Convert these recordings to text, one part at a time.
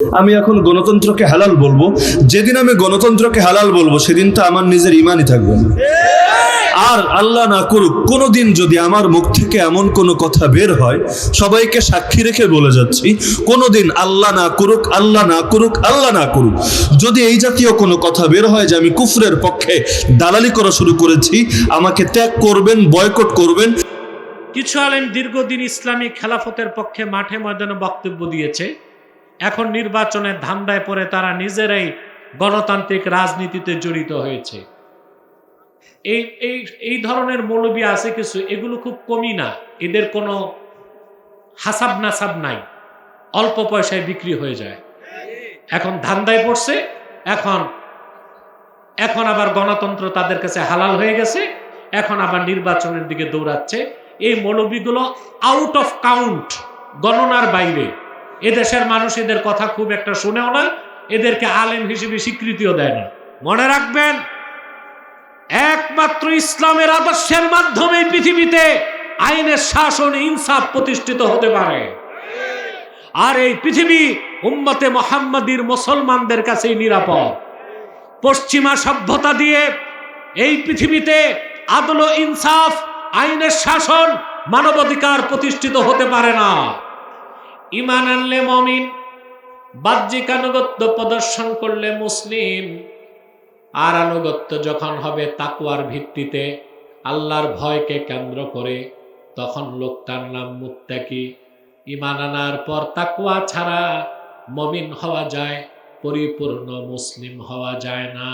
আমি এখন গণতন্ত্রকে হালাল বলবো, যেদিন আমি গণতন্ত্রকে হালাল বলবো সেদিন তো আমার নিজের ইমানই থাকবে না। আর আল্লাহ না করুক কোনোদিন যদি আমার মুখ থেকে এমন কোনো কথা বের হয়, সবাইকে সাক্ষী রেখে বলে যাচ্ছি, কোনোদিন আল্লাহ না করুক, আল্লাহ না করুক, আল্লাহ না করুক, যদি এই জাতীয় কোনো কথা বের হয় যে আমি কুফরের পক্ষে দালালি করা শুরু করেছি, আমাকে ত্যাগ করবেন, বয়কট করবেন। কিছু আলেম দীর্ঘদিন ইসলামী খেলাফতের পক্ষে মাঠে ময়দানে বক্তব্য দিয়েছে, এখন নির্বাচনের ধান্দায় পড়ে তারা নিজেরাই গণতান্ত্রিক রাজনীতিতে জড়িত হয়েছে। এই এই এই ধরনের মৌলবী আছে কিছু, এগুলো খুব কমই না, এদের কোনো হাসাব নাসাব নাই, অল্প পয়সায় বিক্রি হয়ে যায়। এখন ধান্দায় পড়ছে, এখন আবার গণতন্ত্র তাদের কাছে হালাল হয়ে গেছে, এখন আবার নির্বাচনের দিকে দৌড়াচ্ছে। এই মৌলবীগুলো আউট অফ কাউন্ট, গণনার বাইরে। এদেশের মানুষ এদের কথা খুব একটা শুনেও না, এদেরকে আলেম হিসেবে স্বীকৃতিও দেয় না। মনে রাখবেন, একমাত্র ইসলামের আদর্শের মাধ্যমে পৃথিবীতে আইনের শাসন, ইনসাফ প্রতিষ্ঠিত হতে পারে। আর এই পৃথিবী উম্মতে মুহাম্মাদীর মুসলমানদের কাছেই নিরাপদ। পশ্চিমা সভ্যতা দিয়ে এই পৃথিবীতে আদল, ইনসাফ, আইনের শাসন, মানবাধিকার প্রতিষ্ঠিত হতে পারে না। ঈমান আনলে মুমিন, বাহ্যিক আনুগত্য প্রদর্শন করলে মুসলিম, আর আনুগত্য যখন হবে তাকওয়ার ভিত্তিতে, আল্লাহর ভয়কে কেন্দ্র করে, তখন লোকটার নাম মুত্তাকি। ঈমান আনার পর তাকওয়া ছাড়া মুমিন হওয়া যায়, পরিপূর্ণ মুসলিম হওয়া যায় না।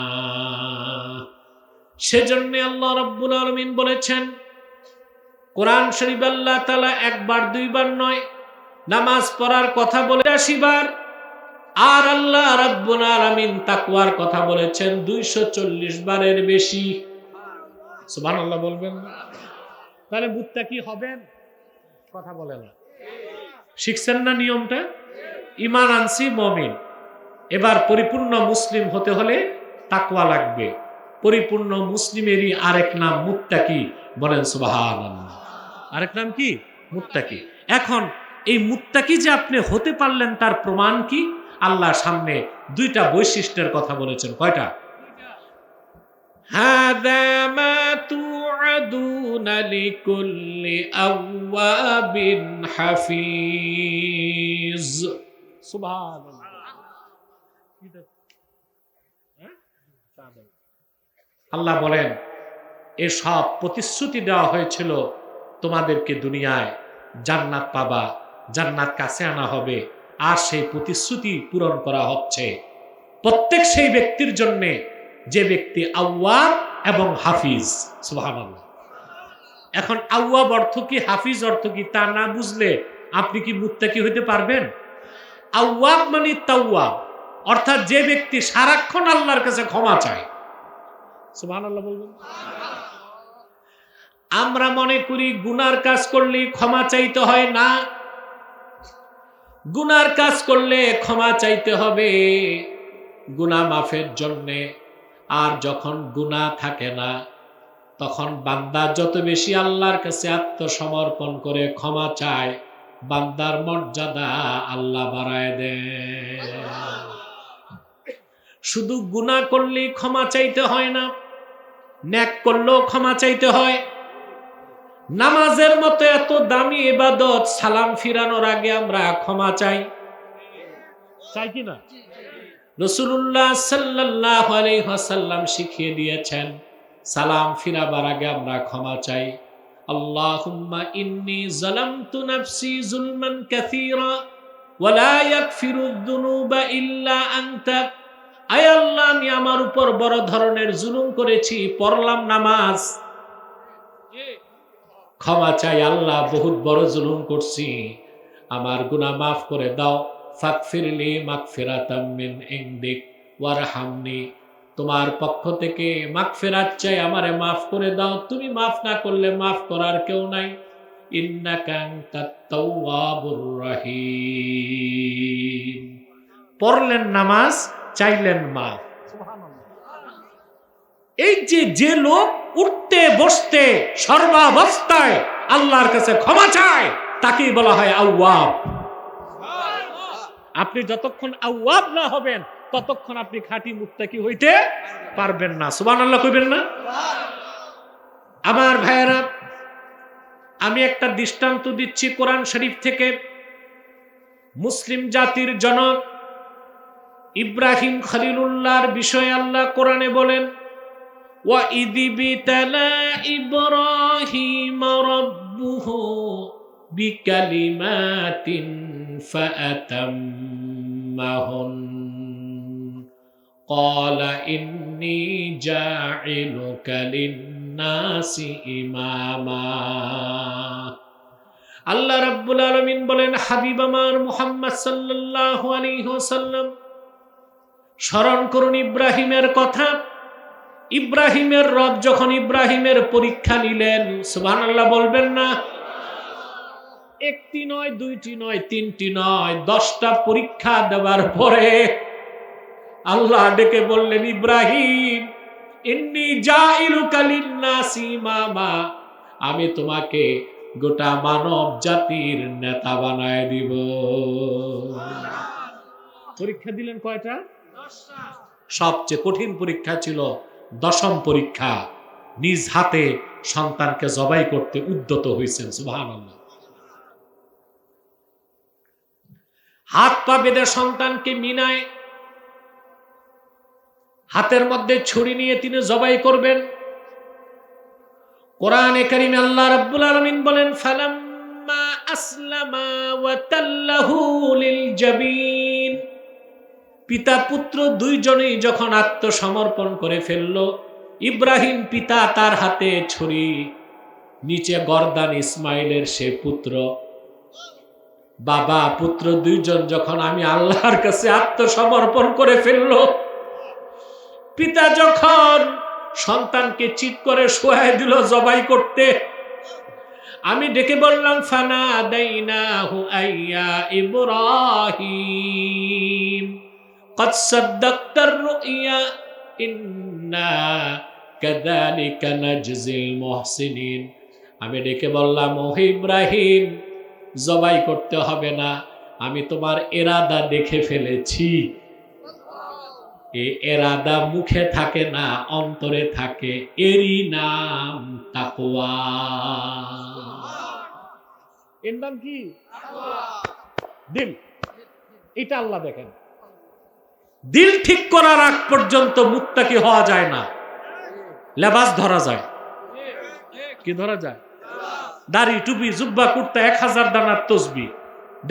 সেজন্য আল্লাহ রাব্বুল আলামিন বলেছেন কোরআন শরীফ, আল্লাহ তাআলা একবার দুইবার নয়, নামাজ পড়ার কথা বলে ৮০ বার, আর আল্লাহ রাব্বুল আলামিন তাকওয়ার কথা বলেছেন ২৪০ বারের বেশি। সুবহানাল্লাহ বলবেন না? তাহলে মুত্তাকি হবেন? কথা বলে না। শিখছেন না নিয়মটা? ঈমান আনছি, মুমিন। এবার পরিপূর্ণ মুসলিম হতে হলে তাকওয়া লাগবে। পরিপূর্ণ মুসলিমেরই আরেক নাম মুত্তাকি, বলেন সুবহানাল্লাহ। আরেক নাম কি? মুত্তাকি। এখন এই মুত্তাকি যে আপনি হতে পারলেন তার প্রমাণ কি? আল্লাহ সামনে দুইটা বৈশিষ্ট্যের কথা বলেছেন। কয়টা? হাদা মা তুআদুনা লিকুল্লি আওয়াবিন হাফিজ। সুবহানাল্লাহ। আল্লাহ বলেন, এসব প্রতিশ্রুতি দেওয়া হয়েছিল তোমাদেরকে, দুনিয়ায় জান্নাত পাবা, জান্নাত কাছে আনা হবে, আর সেই প্রতিশ্রুতি পূরণ করা হচ্ছে প্রত্যেক সেই ব্যক্তির জন্যে যে ব্যক্তি আওয়াব এবং হাফিজ। সুবহানাল্লাহ। এখন আওয়াব অর্থ কি, হাফিজ অর্থ কি, তা না বুঝলে আপনি কি মুত্তাকি হইতে পারবেন? আওয়াব মানে তাওয়াব, অর্থাৎ যে ব্যক্তি সারাক্ষণ আল্লাহর কাছে ক্ষমা চায়। সুবহানাল্লাহ বলবেন। আমরা মনে করি গুনার কাজ করলে ক্ষমা চাইতে হয় না, গুনার কাজ করলে ক্ষমা চাইতে হবে গুনাহ মাফের জন্যে। আর যখন গুনাহ থাকে না, তখন বান্দা যত বেশি আল্লাহর কাছে আত্মসমর্পণ করে ক্ষমা চায়, বান্দার মর্যাদা আল্লাহ বাড়ায় দেয়। শুধু গুনাহ করলেই ক্ষমা চাইতে হয় না, নেক করলেও ক্ষমা চাইতে হয়। নামাজের মতো এত দামি ইবাদত, সালাম ফিরানোর আগে আমরা ক্ষমা চাই, চাই কি না? রাসূলুল্লাহ সাল্লাল্লাহু আলাইহি ওয়াসাল্লাম শিখিয়ে দিয়েছেন, সালাম ফিরাবার আগে আমরা ক্ষমা চাই। আল্লাহুম্মা ইন্নী যালামতু নাফসি যুলমান কাসীরা ওয়া লা ইয়াগফিরুয যুনুবা ইল্লা আনতা। আয় আল্লাহ, আমি আমার উপর বড় ধরনের জুলুম করেছি, পড়লাম নামাজ, ক্ষমা চাই আল্লাহ, বহুত বড় জুলুম করছি, আমার গুনাহ মাফ করে দাও। ফাগফিরলি মাগফিরাতাম মিন ইনদিক ওয়ারহামনি, তোমার পক্ষ থেকে মাগফিরাত চাই, আমারে মাফ করে দাও, তুমি মাফ না করলে মাফ করার কেউ নাই। ইন্নাকা আনতাত তাওয়াবুর রহিম। পড়লেন নামাজ, চাইলেন মাফ। এই যে লোক উঠতে বসতে সর্বাবস্থায় আল্লাহর কাছে ক্ষমা চায়, তাকেই বলা হয় আওয়াব। আপনি যতক্ষণ আওয়াব না হবেন ততক্ষণ আপনি খাঁটি মুত্তাকি হইতে পারবেন না। সুবহানাল্লাহ কইবেন না? আমার ভাইয়েরা, আমি একটা দৃষ্টান্ত দিচ্ছি কোরআন শরীফ থেকে। মুসলিম জাতির জনক ইব্রাহিম খলিলুল্লাহর বিষয়ে আল্লাহ কোরআনে বলেন, ওয়া ইযিবতালা ইব্রাহিম রাব্বুহু বিকালিমাতিন ফাআতাম্মাহুন ক্বালা ইন্নী জাঈলুকা লিন-নাসি ইমামা। আল্লাহ রাব্বুল আলামিন বলেন, হাবিব আমার মুহাম্মদ সাল্লাল্লাহু আলাইহি ওয়াসাল্লাম, স্মরণ করুন ইব্রাহিমের কথা। ইব্রাহিমের রব যখন ইব্রাহিমের পরীক্ষা নিলেন, সুবহানাল্লাহ বলবেন না? একটি নয়, দুইটি নয়, তিনটি নয়, 10টা পরীক্ষা দেওয়ার পরে আল্লাহ ডেকে বললেন, ইব্রাহিম ইন্নী জাইলুকা লিন-নাসি ইমামা, আমি তোমাকে গোটা মানব জাতির নেতা বানায় দিব। পরীক্ষা দিলেন কয়টা? 10টা। সবচেয়ে কঠিন পরীক্ষা ছিল 10ম পরীক্ষা। নিজ হাতে সন্তানকে জবাই করতে উদ্যত হয়েছেন। সুবহানাল্লাহ। হাত পা বেঁধে সন্তানকে মিনায় হাতের মধ্যে ছুরি নিয়ে তিনি জবাই করবেন। কোরআনে কারীমে আল্লাহ রাব্বুল আলামিন বলেন, ফালাম্মা আসলামা ওয়া তাল্লাহু লিল জাবিন, পিতা পুত্র দুইজনেই যখন আত্মসমর্পণ করে ফেলল, ইব্রাহিম পিতা, তার হাতে ছুরি, নিচে গর্দান ইসমাইলের সে পুত্র। বাবা পুত্র দুইজন যখন আমি আল্লাহর কাছে আত্মসমর্পণ করে ফেলল, পিতা যখন সন্তানকে চিৎ করে শোয়াই দিল জবাই করতে, আমি ডেকে বললাম, ফানাদাইনাহু আইয়া ইব্রাহিম قد صدقت الرؤيا إنا كذلك نجزي المحسنين। আমি ডেকে বললাম, ও ইব্রাহিম, জবাই করতে হবে না, আমি তোমার ইরাদা দেখে ফেলেছি। এই ইরাদা মুখে থাকে না, অন্তরে থাকে, এরই নাম তাকওয়া। এর নাম কি? তাকওয়া। দিল, এটা আল্লাহ দেখেন। দিল ঠিক করার আগ পর্যন্ত মুত্তাকি হওয়া যায় না। লেবাস ধরা যায়, কি ধরা যায়? দাড়ি, টুপি, জুব্বা, কুর্তা, 1000 দানার তসবি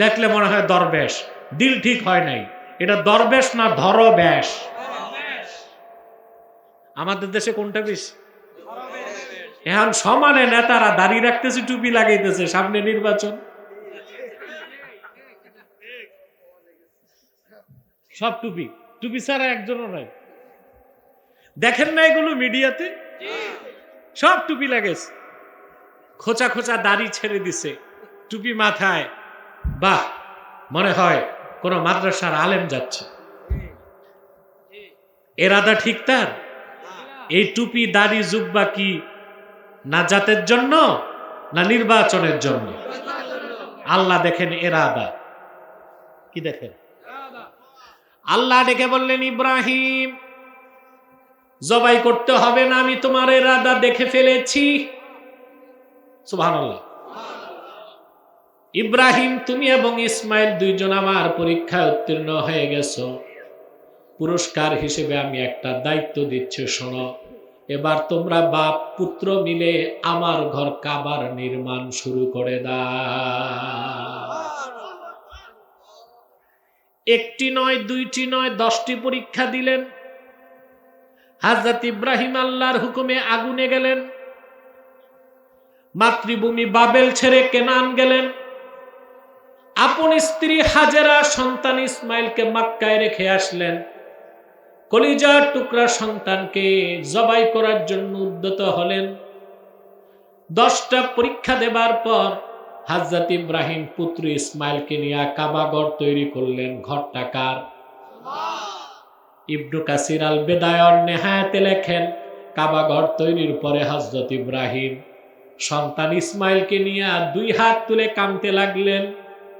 দেখলে মনে হয় দরবেশ। দিল ঠিক হয় নাই, এটা দরবেশ না ধরবেশ। আমাদের দেশে কোনটা বেশি? এখন সমানে নেতারা দাড়ি রাখতেছে, টুপি লাগাইতেছে, সামনে নির্বাচন, সব টুপি, টুপি ছাড়া একজনও নাই। দেখেন না এগুলো মিডিয়াতে? সব টুপি লাগেছে, খোঁচা খোঁচা দাড়ি ছেড়ে দিছে, টুপি মাথায়। বাহ, মনে হয় কোন মাদ্রাসার আলেম যাচ্ছে। এরাদা ঠিক তার? এই টুপি, দাড়ি, জুব্বা কি নাজাতের জন্য না নির্বাচনের জন্য? আল্লাহ দেখেন এরাদা কি দেখেন। আল্লাহ ডেকে বললেন, ইব্রাহিম, জবাই করতে হবে না, আমি তোমার ইরাদা দেখে ফেলেছি। সুবহানাল্লাহ। ইব্রাহিম, তুমি এবং ইসমাইল দুইজন আমার পরীক্ষায় উত্তীর্ণ হয়ে গেছো। পুরস্কার হিসেবে আমি একটা দায়িত্ব দিচ্ছি, শোনো। এবার তোমরা বাপ পুত্র মিলে আমার ঘর কাবার নির্মাণ শুরু করে দাও। একটি নয়, দুইটি নয়, 10টি পরীক্ষা দিলেন। হযরত ইব্রাহিম আল্লাহর হুকুমে আগুনে গেলেন, মাতৃভূমি বাবেল ছেড়ে কেনান গেলেন। আপন স্ত্রী হাজেরা, সন্তান ইসমাইলকে মক্কায় রেখে আসলেন। কলিজার টুকরা সন্তানকে জবাই করার জন্য উদ্যত হলেন। 10টা পরীক্ষা দেবার পর হযরত ইব্রাহিম পুত্র ইসমাইলকে নিয়ে কাবাঘর তৈরি করলেন। ঘরটা কার? ইবনু কাসির আল বিদায়া ওয়ান নিহায়াতে লেখেন, কাবাঘর তৈরির পরে হযরত ইব্রাহিম সন্তান ইসমাইলকে নিয়ে 2 হাত তুলে কাঁদতে লাগলেন,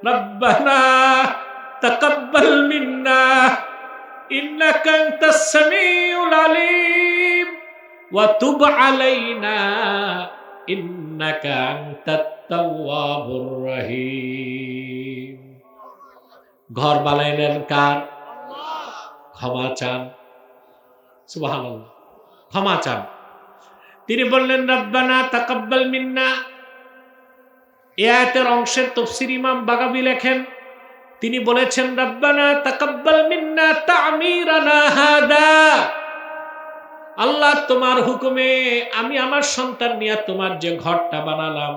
রব্বানা তাকাব্বাল মিন্না ইন্নাকা আনতাস সামিউল আলিম ওয়া তুব আলাইনা ইন্নাকা আনতাত তাওয়াবুর রহিম। ঘর বানাইলেন কার? ক্ষমা চান, সুবহানাল্লাহ, ক্ষমা চান। তিনি বললেন রব্বানা তাকাব্বাল মিন্না। এই আয়াতের অংশের তাফসীর ইমাম বাগাবী লেখেন, তিনি বলেছেন রব্বানা তাকাব্বাল মিন্না তা'মিরানা হাদা। আল্লাহ, তোমার হুকুমে আমি আমার সন্তান নিয়ে তোমার যে ঘরটা বানালাম,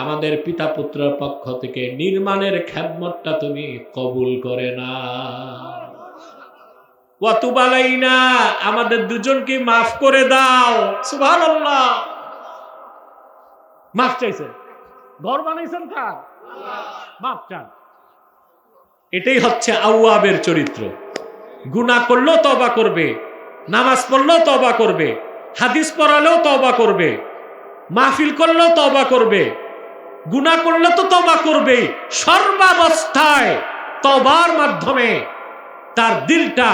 আমাদের পিতা পুত্রের পক্ষ থেকে নির্মাণের খেদমতটা তুমি কবুল করে না। ওয়া তুব আলাইনা, আমাদের দুজনকে মাফ করে দাও। সুবহানাল্লাহ, মাফ চাইছেন, ঘর বানাইছেন কার? মাফ চান। এটাই হচ্ছে আওয়াবের চরিত্র। গুনাহ করলেও তওবা করবে, নামাজ পড়লেও তওবা করবে, হাদিস পড়ালেও তওবা করবে, মাহফিল করলেও তওবা করবে, গুনাহ করলে তো তওবা করবেই। সর্বাবস্থায় তওবার মাধ্যমে তার দিলটা,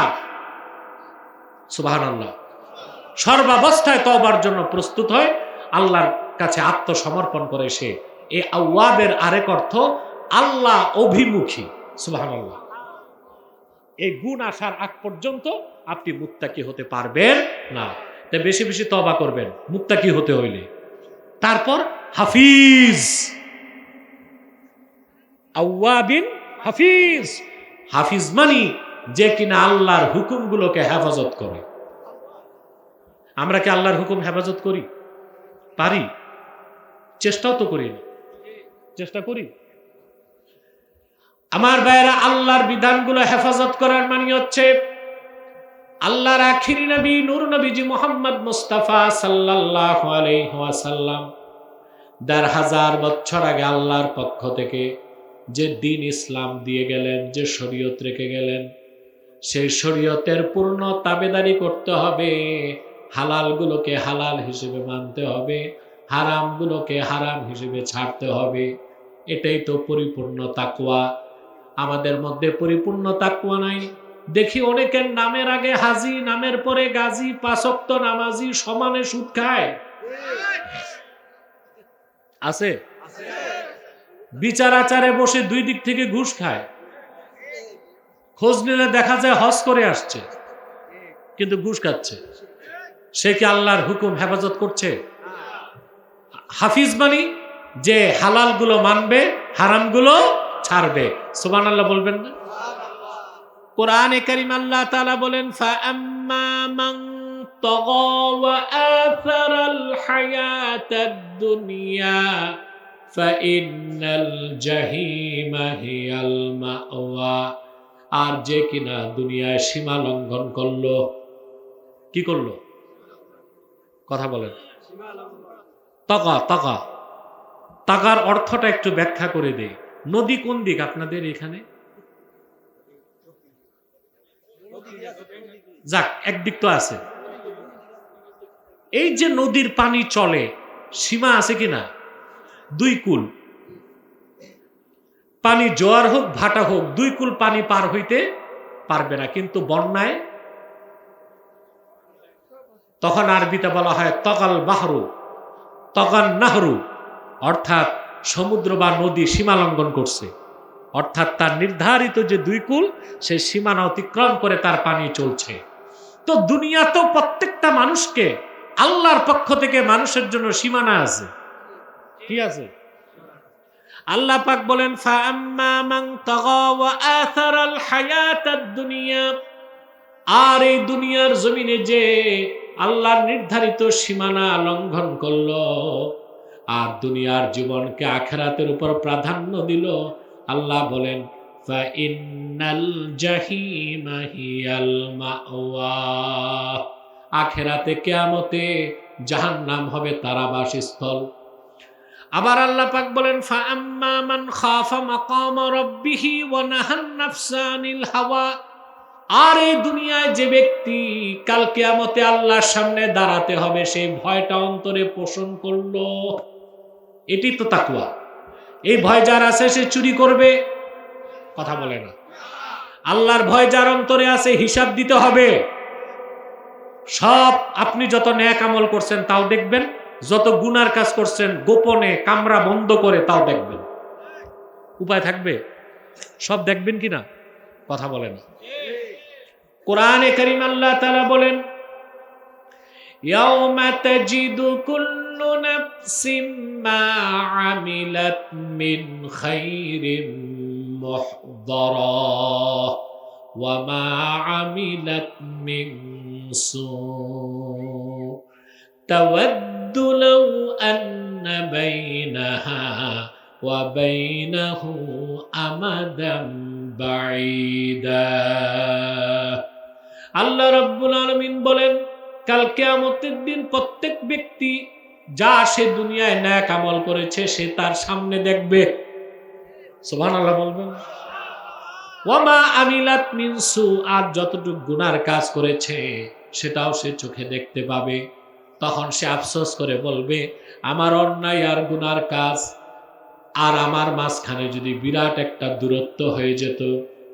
সুবহানাল্লাহ, সর্বাবস্থায় তওবার জন্য প্রস্তুত হয়, আল্লাহর কাছে আত্মসমর্পণ করে সে। এই আওয়াবের আরেক অর্থ আল্লাহ অভিমুখী। সুবহানাল্লাহ। এই গুণ আসার আগ পর্যন্ত আপনি মুত্তাকি হতে পারবেন না। তাই বেশি বেশি তওবা করবেন মুত্তাকি হতে হইলে। তারপর হাফিজ, আওয়াবিন হাফিজ। হাফিজ মানে যে কিনা আল্লাহর হুকুমগুলোকে হেফাজত করে। আমরা কি আল্লাহর হুকুম হেফাজত করি? পারি? চেষ্টাও তো করি না। চেষ্টা করি? আমার ভাইয়েরা, আল্লাহর বিধানগুলো হেফাজত করার মানে হচ্ছে আল্লাহর আখিরি নবী নূর নবীজি মুহাম্মদ মুস্তাফা সাল্লাল্লাহু আলাইহি ওয়াসাল্লাম ১,৫০০ বছর আগে আল্লাহর পক্ষ থেকে যে দ্বীন ইসলাম দিয়ে গেলেন, যে শরীয়ত রেখে গেলেন, সেই শরীয়তের পূর্ণ তাবেদারি করতে হবে। হালালগুলোকে হালাল হিসেবে মানতে হবে, হারামগুলোকে হারাম হিসেবে ছাড়তে হবে। এটাই তো পরিপূর্ণ তাকওয়া। আমাদের মধ্যে পরিপূর্ণ তাকওয়া নাই। দেখি অনেকের নামের আগে হাজি, নামের পরে গাজী, ৫ ওয়াক্ত নামাজি, সমানে সুদ খায়। আছে? বিচার আচারে বসে দুই দিক থেকে ঘুষ খায়। খোঁজ নিলে দেখা যায় হজ করে আসছে, কিন্তু ঘুষ খাচ্ছে। সে কি আল্লাহর হুকুম হেফাজত করছে? হাফিজ মানি যে হালালগুলো মানবে, হারামগুলো ছাড়বে। সুবহানাল্লাহ বলবেন না? কোরআনে কারীম আল্লাহ তাআলা বলেন, ফাআম্মা মান তাগা ওয়া আথারাল হায়াতাদ দুনিয়া ফাইন্নাল জাহিমা হিয়াল মাওয়া। আর যে কিনা দুনিয়ায় সীমা লঙ্ঘন করলো, কি করলো? কথা বলেন। তাগা, তাগা, তাগার অর্থটা একটু ব্যাখ্যা করে দেই। নদী কোন দিক আপনাদের এখানে? যাক, একদিক তো আছে। এই যে নদীর পানি চলে, সীমা আছে কিনা? 2 কুল। পানি জোয়ার হোক ভাটা হোক, 2 কুল পানি পার হইতে পারবে না। কিন্তু বন্যায় তখন আরবিতে বলা হয় তগাল বাহরু, তগান নাহরু, অর্থাৎ সমুদ্র বা নদী সীমা লঙ্ঘন করছে। অর্থাৎ তার নির্ধারিত যে 2 কুল, সেই সীমানা অতিক্রম করে তার পানি চলছে। তো দুনিয়া তো প্রত্যেকটা মানুষকে আল্লাহর পক্ষ থেকে মানুষের জন্য সীমানা আছে। কি আছে? আল্লাহ পাক বলেন, ফাআম্মা মান তাগা ওয়া আথারাল হায়াতাদ দুনিয়া। আর এই দুনিয়ার জমিনে যে আল্লাহর নির্ধারিত সীমানা লঙ্ঘন করলো আর দুনিয়ার জীবনকে আখিরাতের উপর প্রাধান্য দিল, আল্লাহ বলেন, ফাইন্নাল জাহিমা হিয়াল মাওয়া। আখিরাতে কিয়ামতে জাহান্নাম হবে তার আবাসস্থল। আবার আল্লাহ পাক বলেন, ফাআম্মা মান খাফা মাকাম রাব্বিহি ওয়া নাহান নাফসা আনিল হাওয়া। আর এই দুনিয়ায় যে ব্যক্তি কাল কিয়ামতে আল্লাহর সামনে দাঁড়াতে হবে, সেই ভয়টা অন্তরে পোষণ করলো, এটি তো তাকওয়া। এই ভয় যার আছে সে চুরি করবে, কথা বলে না। আল্লাহর ভয় যার অন্তরে আছে হিসাব দিতে হবে। সব আপনি যত ন্যাক আমল করছেন তাও দেখবেন, যত গুনার কাজ করছেন গোপনে কামরা বন্ধ করে তাও দেখবেন। উপায় থাকবে? সব দেখবেন কিনা কথা বলেন। কোরআনে কারীম আল্লাহ তাআলা বলেন, ইয়াউমা তাজিদু কুল্লু নাফসিম মা আমিলাত মিন খাইরিন মুহদারা ওয়া মা আমিলাত মিন সু তাওয়াদ্দু লাউ আন্না বাইনাহা ওয়া বাইনাহু আমাদাম বাঈদা। আল্লাহ রাব্বুল আলামিন বলেন, কাল কিয়ামতের দিন প্রত্যেক ব্যক্তি যা সে দুনিয়ায় ন্যাক আমল করেছে সে তার সামনে দেখবে। সুবহানাল্লাহ বলবেন। ওয়া মা আমিলাত মিন সু, আর যতটুকু গুনার কাজ করেছে সেটাও সে চোখে দেখতে পাবে। তখন সে আফসোস করে বলবে, আমার অন্যায় আর গুনার কাজ আর আমার মাঝখানে যদি বিরাট একটা দূরত্ব হয়ে যেত,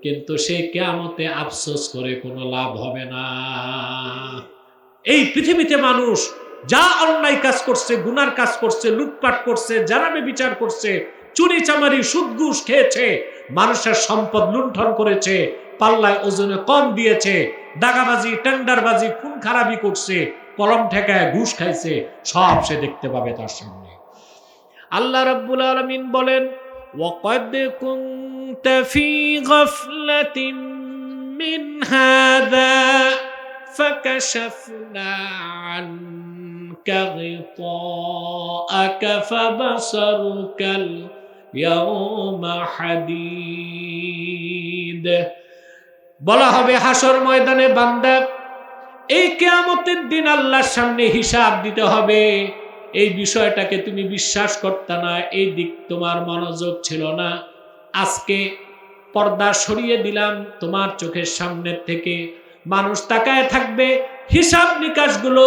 কিন্তু সে কিয়ামতে আফসোস করে কোনো লাভ হবে না। এই পৃথিবীতে মানুষ যা অন্যায় কাজ করছে, গুনার কাজ করছে, লুটপাট করছে, জানাবে বিচার করছে, চুরি চামারি সুদ ঘুষ খেয়েছে, মানুষের সম্পদ লুণ্ঠন করেছে, পাল্লায় ওজনে কম দিয়েছে, দাগাবাজি টেন্ডারবাজি খুন খারাপি করছে, কলম ঠেকায় ঘুষ খাইছে, সব সে দেখতে পাবে তার সামনে। আল্লাহ রাব্বুল আলামিন বলেন, ওয়াকাদ কুনতা ফি গাফলাতিন মিন হাযা ফাকাশাফনা আনকা গিতাআকা ফাবাসারুকাল ইয়াওমা হাদীদ। বলা হবে হাসর ময়দানে, বান্দা এই কিয়ামতের দিন আল্লাহর সামনে হিসাব দিতে হবে। এই বিষয়টাকে তুমি বিশ্বাস করতে না, এই দিক তোমার মনোযোগ ছিল না। আজকে পর্দা সরিয়ে দিলাম তোমার চোখের সামনের থেকে, মানুষ তাকায় থাকবে, হিসাব নিকাশগুলো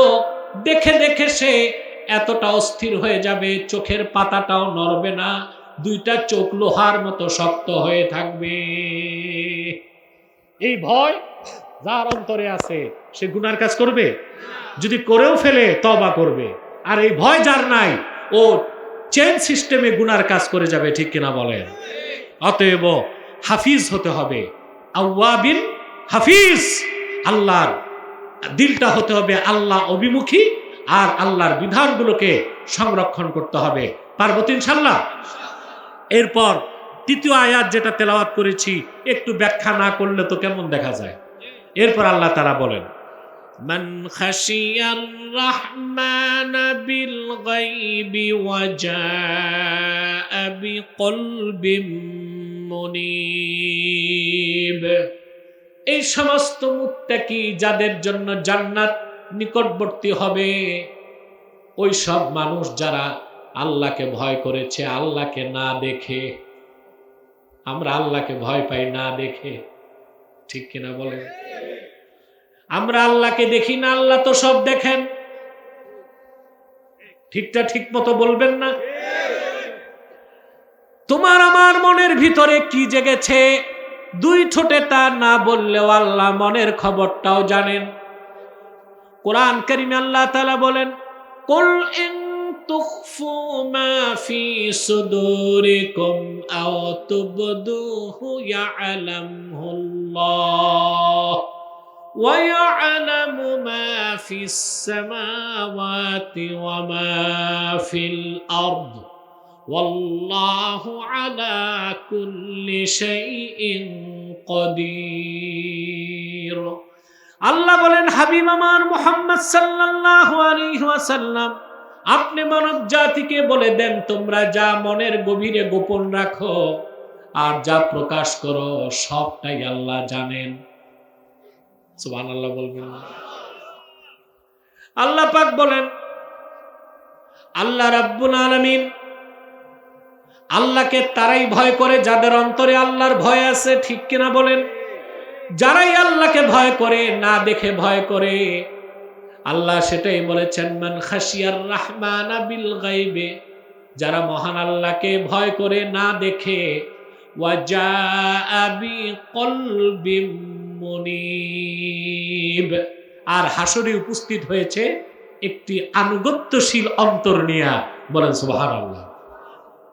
দেখে দেখে সে এতটা অস্থির হয়ে যাবে, চোখের পাতাটাও নড়বে না, দুইটা চোখ লোহার মতো শক্ত হয়ে থাকবে। এই ভয় যার অন্তরে আছে সে গুনার কাজ করবে, যদি করেও ফেলে তওবা করবে। আর এই ভয় যার নাই ও চেন সিস্টেমে গুনার কাজ করে যাবে, ঠিক কিনা বলেন? অতএব হাফিজ হতে হবে, আওয়াবিন হাফিজ। আল্লাহর দিলটা হতে হবে আল্লাহ অভিমুখী, আর আল্লাহর বিধানগুলোকে সংরক্ষণ করতে হবে। পারবো তো ইনশাআল্লাহ? এরপর তৃতীয় আয়াত যেটা তেলাওয়াত করেছি, একটু ব্যাখ্যা না করলে তো কেমন দেখা যায়। এরপর আল্লাহ তাআলা বলেন, মান খাশিয়ার রাহমানা বিল গায়বি ওয়া জাআ বিকলবিম মুনীব। এই সমস্ত মুত্তাকি যাদের জন্য জান্নাত নিকটবর্তী হবে, ওই সব মানুষ যারা আল্লাহকে ভয় করেছে, আল্লাহকে না দেখে। আমরা আল্লাহকে ভয় পাই না দেখে, ঠিক কিনা বলেন? আমরা আল্লাহকে দেখি না, আল্লাহ তো সব দেখেন। ঠিকটা ঠিক মতো বলবেন না? তোমার আমার মনের ভিতরে কি জেগেছে দুই ঠোঁটে তা না বললেও আল্লাহ মনের খবরটাও জানেন। কোরআন কারীমে আল্লাহ তাআলা বলেন, কুল ইন তুখফু মা ফি সুদুরিকুম আও তুবদুহু ইয়া'লামুল্লাহ ওয়া ইয়া'লামু মা ফিস সামাওয়াতি ওয়া মা ফিল আরদ ওয়াল্লাহু আলা কুল্লি শাইইন কাদির। আল্লাহ বলেন, হাবিব আমার মুহাম্মদ সাল্লাল্লাহু আলাইহি ওয়াসাল্লাম, আপনি মানব জাতিকে বলে দেন, তোমরা যা মনের গভীরে গোপন রাখো আর যা প্রকাশ করো সবটাই আল্লাহ জানেন। সুবহানাল্লাহ বলবেন। আল্লাহ পাক বলেন, আল্লাহ রাব্বুল আলামিন আল্লাহকে তারাই ভয় করে যাদের অন্তরে আল্লাহর ভয় আছে, ঠিক কিনা বলেন? যারাই আল্লাহকে ভয় করে, না দেখে ভয় করে, আল্লাহ সেটাই বলেছেন, মান খাশিয়ার রাহমানা বিল গায়বে, যারা মহান আল্লাহকে ভয় করে না দেখে, ওয়াজাআ বিকলবিম মুনীব, আর হাসরে উপস্থিত হয়েছে একটি আনুগত্যশীল অন্তর নিয়া। বলেন সুবহানাল্লাহ।